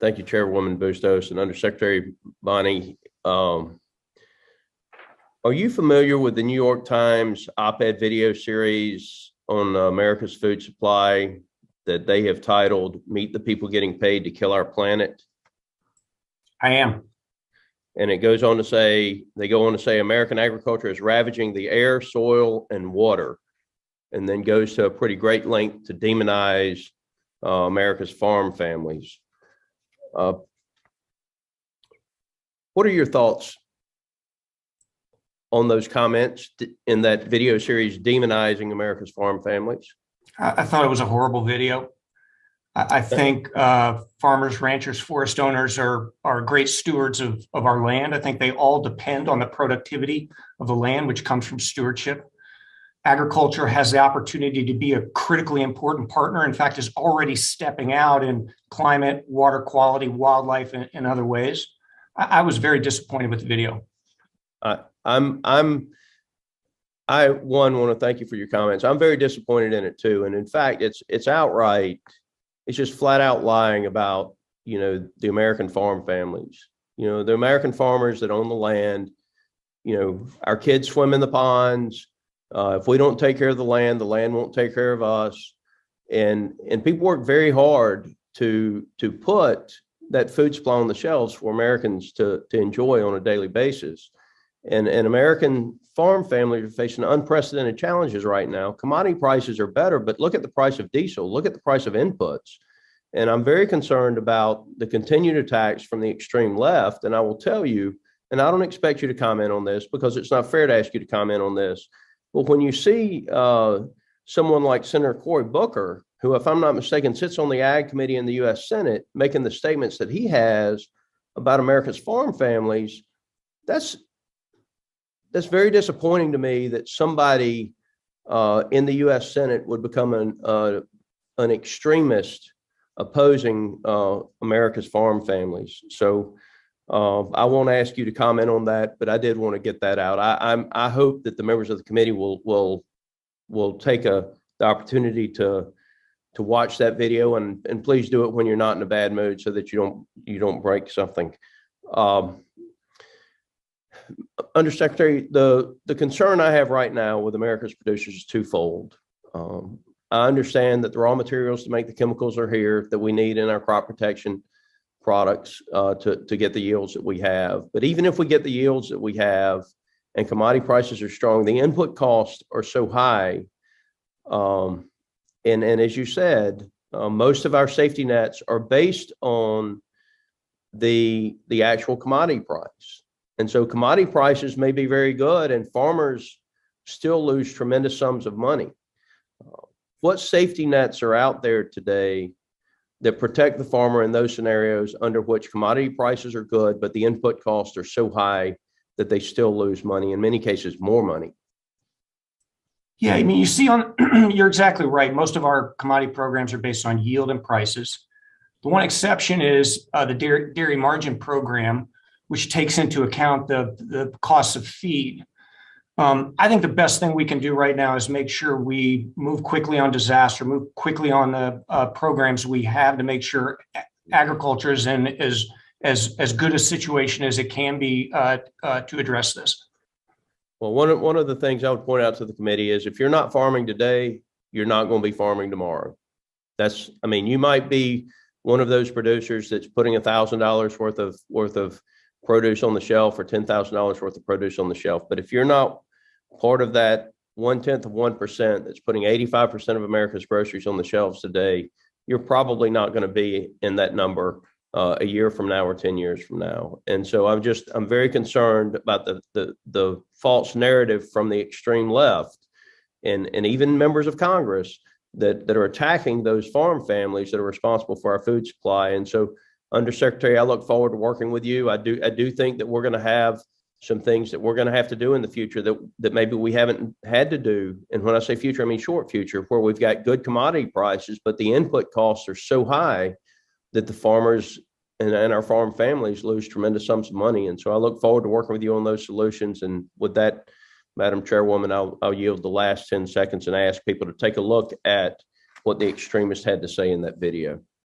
Thank you, Chairwoman Bustos and Undersecretary Bonnie. Are you familiar with the New York Times op-ed video series on America's food supply that they have titled "Meet the People Getting Paid to Kill Our Planet"? I am. And it goes on to say, they go on to say, American agriculture is ravaging the air, soil, and water, and then goes to a pretty great length to demonize America's farm families. What are your thoughts on those comments in that video series demonizing America's farm families? I thought it was a horrible video. I think farmers, ranchers, forest owners are great stewards of our land. I think they all depend on the productivity of the land, which comes from stewardship. Agriculture has the opportunity to be a critically important partner. In fact, is already stepping out in climate, water quality, wildlife, and other ways. I was very disappointed with the video. I want to thank you for your comments. I'm very disappointed in it too. And in fact, it's outright, it's just flat out lying about, the American farm families, the American farmers that own the land. Our kids swim in the ponds. If we don't take care of the land won't take care of us. And people work very hard to put that food supply on the shelves for Americans to enjoy on a daily basis. And American farm families are facing unprecedented challenges right now. Commodity prices are better, but look at the price of diesel, look at the price of inputs. And I'm very concerned about the continued attacks from the extreme left. And I will tell you, and I don't expect you to comment on this because it's not fair to ask you to comment on this, but when you see someone like Senator Cory Booker, who, if I'm not mistaken, sits on the Ag Committee in the U.S. Senate, making the statements that he has about America's farm families, that's very disappointing to me that somebody in the U.S. Senate would become an extremist opposing America's farm families. So I won't ask you to comment on that, but I did want to get that out. I hope that the members of the committee will take the opportunity to watch that video, and please do it when you're not in a bad mood so that you don't break something. Undersecretary, the concern I have right now with America's producers is twofold. I understand that the raw materials to make the chemicals are here that we need in our crop protection products to get the yields that we have. But even if we get the yields that we have and commodity prices are strong, the input costs are so high. And as you said, most of our safety nets are based on the actual commodity price. And so commodity prices may be very good and farmers still lose tremendous sums of money. What safety nets are out there today that protect the farmer in those scenarios under which commodity prices are good, but the input costs are so high that they still lose money, in many cases, more money? Yeah, I mean, you see you're exactly right. Most of our commodity programs are based on yield and prices. The one exception is the dairy margin program, which takes into account the costs of feed. I think the best thing we can do right now is make sure we move quickly on disaster, move quickly on the programs we have to make sure agriculture is in as good a situation as it can be to address this. Well, one of the things I would point out to the committee is if you're not farming today, you're not going to be farming tomorrow. You might be one of those producers that's putting $1,000 worth of produce on the shelf or $10,000 worth of produce on the shelf. But if you're not part of that 0.1% that's putting 85% of America's groceries on the shelves today, you're probably not going to be in that number a year from now or 10 years from now. And so I'm very concerned about the false narrative from the extreme left and even members of Congress that are attacking those farm families that are responsible for our food supply. And so, Undersecretary, I look forward to working with you. I do think that we're going to have some things that we're going to have to do in the future that maybe we haven't had to do. And when I say future, I mean short future, where we've got good commodity prices, but the input costs are so high that the farmers and our farm families lose tremendous sums of money. And so I look forward to working with you on those solutions. And with that, Madam Chairwoman, I'll yield the last 10 seconds and ask people to take a look at what the extremists had to say in that video.